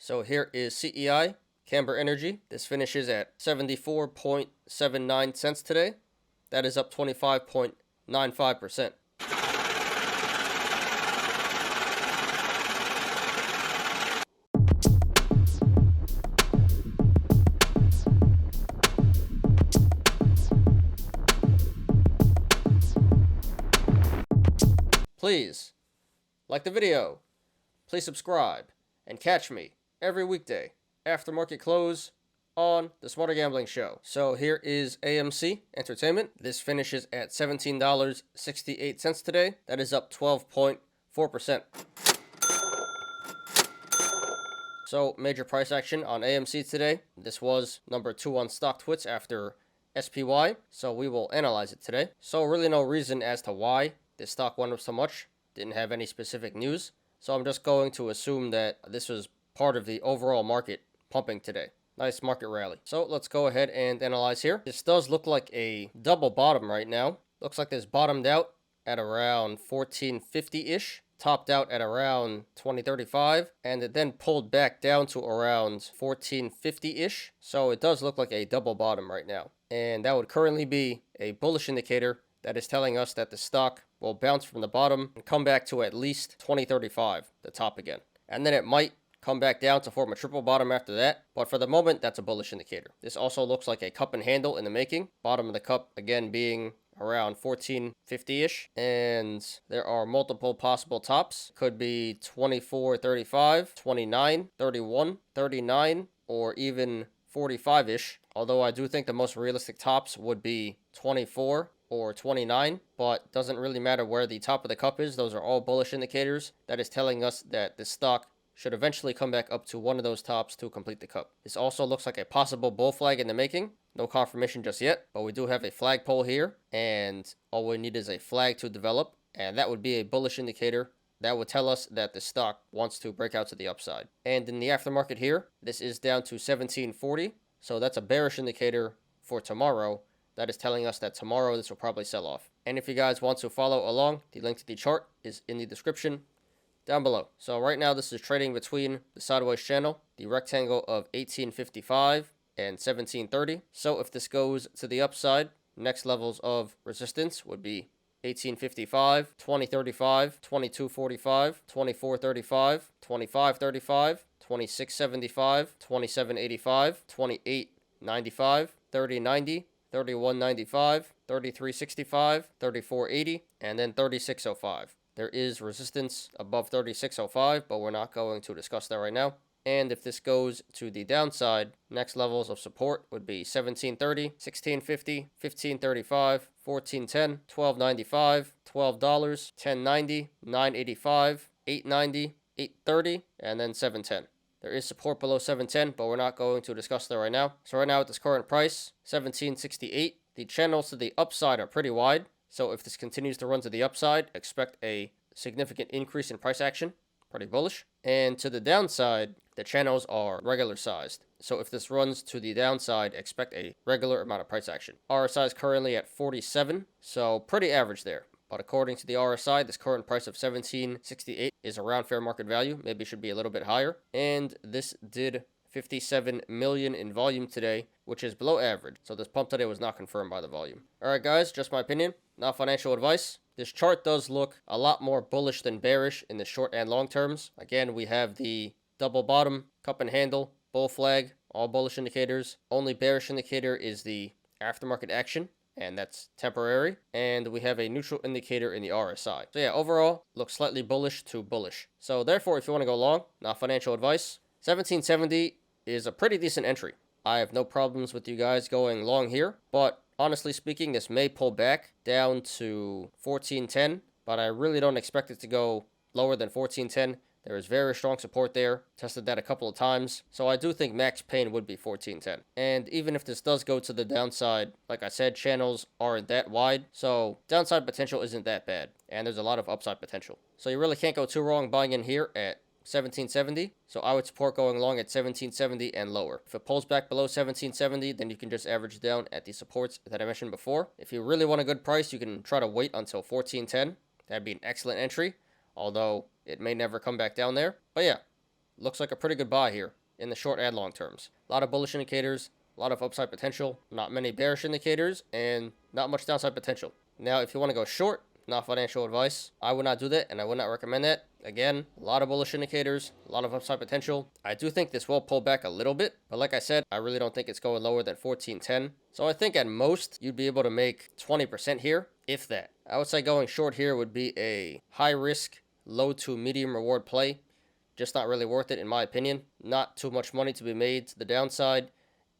So here is CEI Camber Energy. This finishes at 74.79 cents today. That is up 25.95%. Please like the video, please subscribe, and catch me every weekday after market close on the Smarter Gambling Show. So here is AMC Entertainment. This finishes at $17.68 today. That is up 12.4%. So major price action on AMC today. This was number 2 on StockTwits after SPY. So we will analyze it today. So really no reason as to why this stock went up so much. Didn't have any specific news. So I'm just going to assume that this was part of the overall market pumping today. Nice market rally. So let's go ahead and analyze here. This does look like a double bottom right now. Looks like this bottomed out at around 1450-ish. Topped out at around 2035. And it then pulled back down to around 1450-ish. So it does look like a double bottom right now. And that would currently be a bullish indicator that is telling us that the stock will bounce from the bottom and come back to at least 2035, the top again. And then it might come back down to form a triple bottom after that. But for the moment, that's a bullish indicator. This also looks like a cup and handle in the making. Bottom of the cup, again, being around 1450-ish. And there are multiple possible tops. Could be 24.35, 29, 31, 39, or even 45-ish. Although I do think the most realistic tops would be 24 or 29, but doesn't really matter where the top of the cup is. Those are all bullish indicators. That is telling us that the stock should eventually come back up to one of those tops to complete the cup. This also looks like a possible bull flag in the making. No confirmation just yet, but we do have a flagpole here, and all we need is a flag to develop, and that would be a bullish indicator. That would tell us that the stock wants to break out to the upside. And in the aftermarket here, this is down to 1740, so that's a bearish indicator for tomorrow. That is telling us that tomorrow this will probably sell off. And if you guys want to follow along, the link to the chart is in the description down below. So right now this is trading between the sideways channel, the rectangle of 1855 and 1730. So if this goes to the upside, next levels of resistance would be 1855, 2035, 2245, 2435, 2535, 2675, 2785, 2895, 3090, 3195, 3365, 3480, and then 3605. There is resistance above 3605, but we're not going to discuss that right now. And if this goes to the downside, next levels of support would be 1730, 1650, 1535, 1410, 1295, $12, 1090, 985, 890, 830, and then 710. There is support below 710, but we're not going to discuss that right now. So right now at this current price, 1768, the channels to the upside are pretty wide. So if this continues to run to the upside, expect a significant increase in price action. Pretty bullish. And to the downside, the channels are regular sized. So if this runs to the downside, expect a regular amount of price action. RSI is currently at 47, so pretty average there. But according to the RSI, this current price of 1768 is around fair market value. Maybe it should be a little bit higher. And this did 57 million in volume today, which is below average. So this pump today was not confirmed by the volume. Alright guys, just my opinion, not financial advice. This chart does look a lot more bullish than bearish in the short and long terms. Again, we have the double bottom, cup and handle, bull flag, all bullish indicators. Only bearish indicator is the aftermarket action, and that's temporary. And we have a neutral indicator in the RSI. So yeah, overall, looks slightly bullish to bullish. So therefore, if you want to go long, not financial advice, 1770 is a pretty decent entry. I have no problems with you guys going long here, but honestly speaking, this may pull back down to 1410, but I really don't expect it to go lower than 1410. There is very strong support there. Tested that a couple of times. So I do think max pain would be 1410. And even if this does go to the downside, like I said, channels aren't that wide. So downside potential isn't that bad. And there's a lot of upside potential. So you really can't go too wrong buying in here at 1770. So I would support going long at 1770 and lower. If it pulls back below 1770, then you can just average down at the supports that I mentioned before. If you really want a good price, you can try to wait until 1410. That'd be an excellent entry, although it may never come back down there. But yeah, looks like a pretty good buy here in the short and long terms. A lot of bullish indicators, a lot of upside potential, not many bearish indicators, and not much downside potential. Now, if you want to go short, not financial advice, I would not do that, and I would not recommend that. Again, a lot of bullish indicators, a lot of upside potential. I do think this will pull back a little bit, but like I said, I really don't think it's going lower than 1410. So I think at most, you'd be able to make 20% here, if that. I would say going short here would be a high risk, low to medium reward play. Just not really worth it, in my opinion. Not too much money to be made to the downside,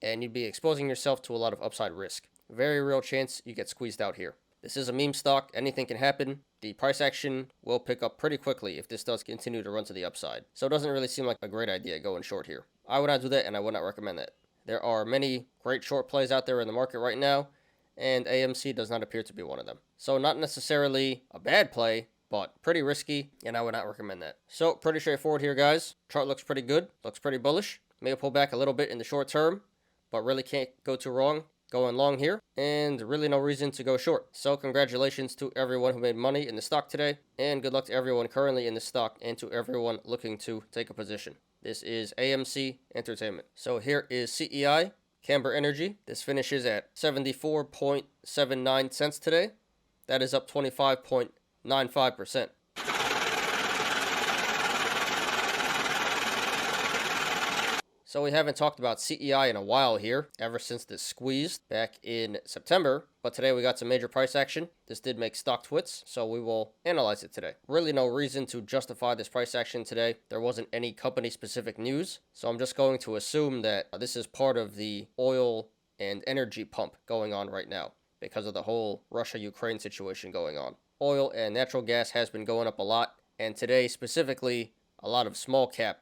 and you'd be exposing yourself to a lot of upside risk. Very real chance you get squeezed out here. This is a meme stock. Anything can happen. The price action will pick up pretty quickly if this does continue to run to the upside. So it doesn't really seem like a great idea going short here. I would not do that, and I would not recommend that. There are many great short plays out there in the market right now, and AMC does not appear to be one of them. So not necessarily a bad play, but pretty risky, and I would not recommend that. So pretty straightforward here, guys. Chart looks pretty good. Looks pretty bullish. May pull back a little bit in the short term, but really can't go too wrong going long here, and really no reason to go short. So congratulations to everyone who made money in the stock today, and good luck to everyone currently in the stock and to everyone looking to take a position. This is AMC Entertainment. So here is CEI Camber Energy. This finishes at 74.79 cents today. That is up 25.95%. So we haven't talked about CEI in a while here, ever since this squeezed back in September, but today we got some major price action. This did make StockTwits, so we will analyze it today. Really no reason to justify this price action today. There wasn't any company-specific news, so I'm just going to assume that this is part of the oil and energy pump going on right now because of the whole Russia-Ukraine situation going on. Oil and natural gas has been going up a lot, and today specifically, a lot of small cap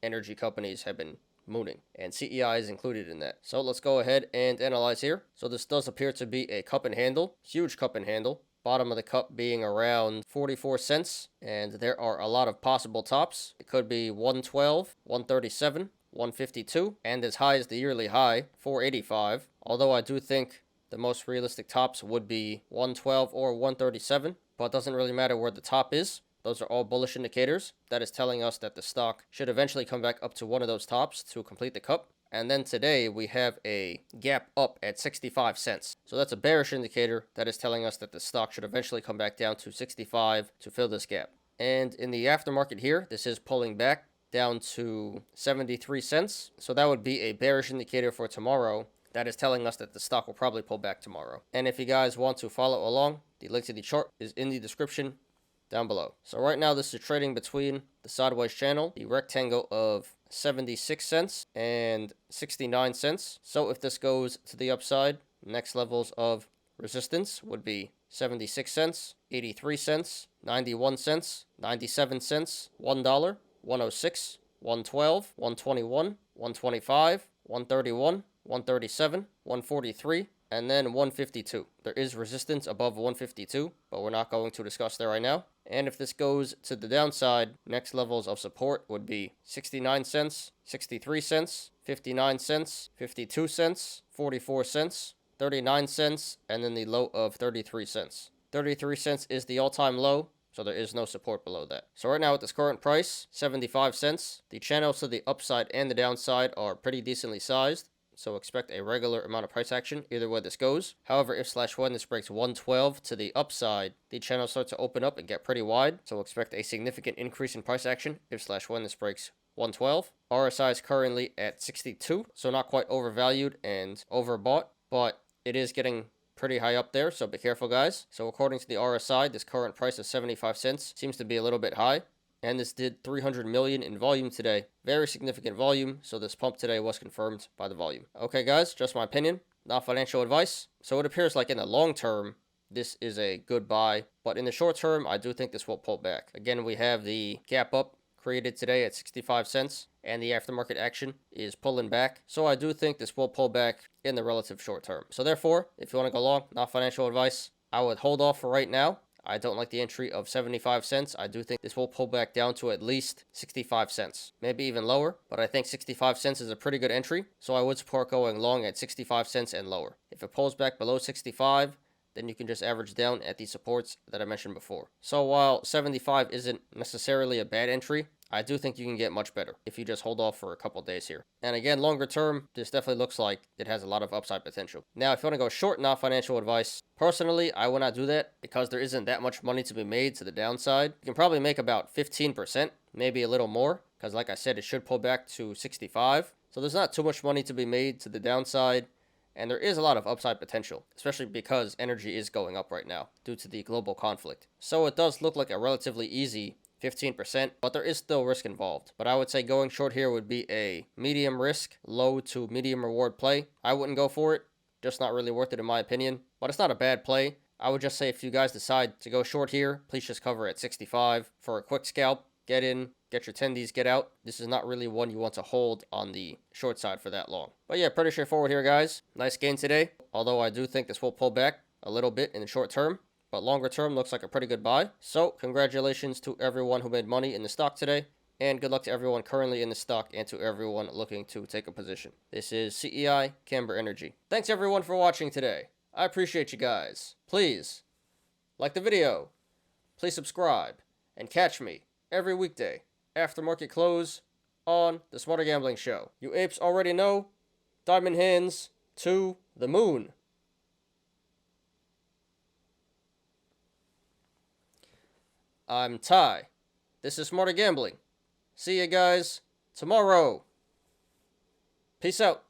energy companies have been mooning, and CEI is included in that. So let's go ahead and analyze here. So this does appear to be a cup and handle, huge cup and handle, bottom of the cup being around 44 cents, and there are a lot of possible tops. It could be 112, 137, 152, and as high as the yearly high, 485, although I do think the most realistic tops would be 112 or 137, but it doesn't really matter where the top is. Those are all bullish indicators. That is telling us that the stock should eventually come back up to one of those tops to complete the cup. And then today we have a gap up at 65 cents. So that's a bearish indicator that is telling us that the stock should eventually come back down to 65 to fill this gap. And in the aftermarket here, this is pulling back down to 73 cents. So that would be a bearish indicator for tomorrow. That is telling us that the stock will probably pull back tomorrow. And if you guys want to follow along, the link to the chart is in the description down below. So right now this is trading between the sideways channel, the rectangle of 76 cents and 69 cents. So if this goes to the upside, next levels of resistance would be 76 cents, 83 cents, 91 cents, 97 cents, $1, 106, 112, 121, 125, 131, 137, 143, and then 152. There is resistance above 152, but we're not going to discuss that right now. And if this goes to the downside, next levels of support would be 69 cents, 63 cents, 59 cents, 52 cents, 44 cents, 39 cents, and then the low of 33 cents. 33 cents is the all-time low, so there is no support below that. So right now at this current price, 75 cents, the channels to the upside and the downside are pretty decently sized. So expect a regular amount of price action either way this goes. However, if/when this breaks 112 to the upside, the channel starts to open up and get pretty wide. So expect a significant increase in price action if/when this breaks 112. RSI is currently at 62, so not quite overvalued and overbought, but it is getting pretty high up there, so be careful, guys. So according to the RSI, this current price of 75 cents seems to be a little bit high. And this did 300 million in volume today. Very significant volume, so this pump today was confirmed by the volume. Okay, guys, just my opinion, not financial advice. So it appears like in the long term, this is a good buy. But in the short term, I do think this will pull back. Again, we have the gap up created today at 65 cents, and the aftermarket action is pulling back. So I do think this will pull back in the relative short term. So therefore, if you want to go long, not financial advice, I would hold off for right now. I don't like the entry of 75 cents. I do think this will pull back down to at least 65 cents, maybe even lower, but I think 65 cents is a pretty good entry, so I would support going long at 65 cents and lower. If it pulls back below 65, then you can just average down at the supports that I mentioned before. So while 75 isn't necessarily a bad entry, I do think you can get much better if you just hold off for a couple days here. And again, longer term, this definitely looks like it has a lot of upside potential. Now, if you want to go short, not financial advice, personally, I would not do that because there isn't that much money to be made to the downside. You can probably make about 15%, maybe a little more, because like I said, it should pull back to 65. So there's not too much money to be made to the downside. And there is a lot of upside potential, especially because energy is going up right now due to the global conflict. So it does look like a relatively easy 15%, but there is still risk involved. But I would say going short here would be a medium risk, low to medium reward play. I wouldn't go for it, just not really worth it in my opinion, but it's not a bad play. I would just say if you guys decide to go short here, please just cover at 65 for a quick scalp. Get in, get your tendies, get out. This is not really one you want to hold on the short side for that long. But yeah, pretty straightforward here, guys. Nice gain today, although I do think this will pull back a little bit in the short term. But longer term looks like a pretty good buy. So congratulations to everyone who made money in the stock today. And good luck to everyone currently in the stock and to everyone looking to take a position. This is CEI Camber Energy. Thanks everyone for watching today. I appreciate you guys. Please like the video. Please subscribe. And catch me every weekday after market close on the Smarter Gambling Show. You apes already know. Diamond hands to the moon. I'm Ty. This is Smarter Gambling. See you guys tomorrow. Peace out.